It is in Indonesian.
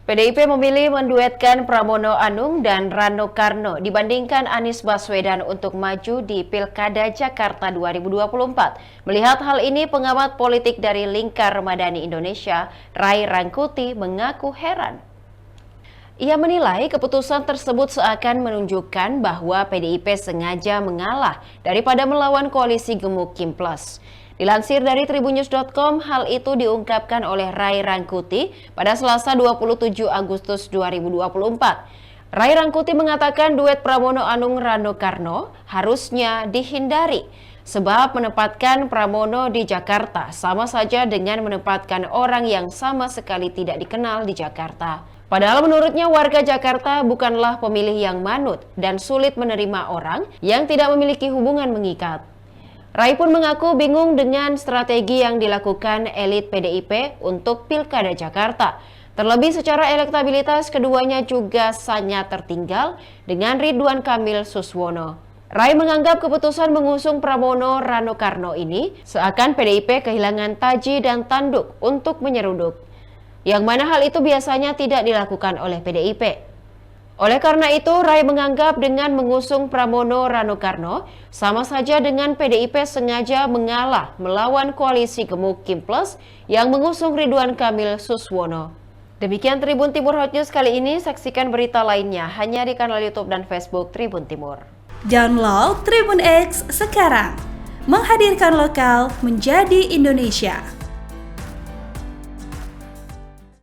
PDIP memilih menduetkan Pramono Anung dan Rano Karno dibandingkan Anies Baswedan untuk maju di Pilkada Jakarta 2024. Melihat hal ini, pengamat politik dari Lingkar Madani Indonesia, Ray Rangkuti, mengaku heran. Ia menilai keputusan tersebut seakan menunjukkan bahwa PDIP sengaja mengalah daripada melawan koalisi gemuk Kim Plus. Dilansir dari tribunnews.com, hal itu diungkapkan oleh Ray Rangkuti pada Selasa 27 Agustus 2024. Ray Rangkuti mengatakan duet Pramono Anung Rano Karno harusnya dihindari, sebab menempatkan Pramono di Jakarta sama saja dengan menempatkan orang yang sama sekali tidak dikenal di Jakarta. Padahal menurutnya warga Jakarta bukanlah pemilih yang manut dan sulit menerima orang yang tidak memiliki hubungan mengikat. Ray pun mengaku bingung dengan strategi yang dilakukan elit PDIP untuk Pilkada Jakarta. Terlebih secara elektabilitas keduanya juga sangat tertinggal dengan Ridwan Kamil Suswono. Ray menganggap keputusan mengusung Pramono Rano Karno ini seakan PDIP kehilangan taji dan tanduk untuk menyeruduk, yang mana hal itu biasanya tidak dilakukan oleh PDIP. Oleh karena itu, Ray menganggap dengan mengusung Pramono Rano Karno sama saja dengan PDIP sengaja mengalah melawan koalisi gemuk Kim Plus yang mengusung Ridwan Kamil Suswono. Demikian Tribun Timur Hot News kali ini. Saksikan berita lainnya hanya di kanal YouTube dan Facebook Tribun Timur. Download Tribun X sekarang, menghadirkan lokal menjadi Indonesia.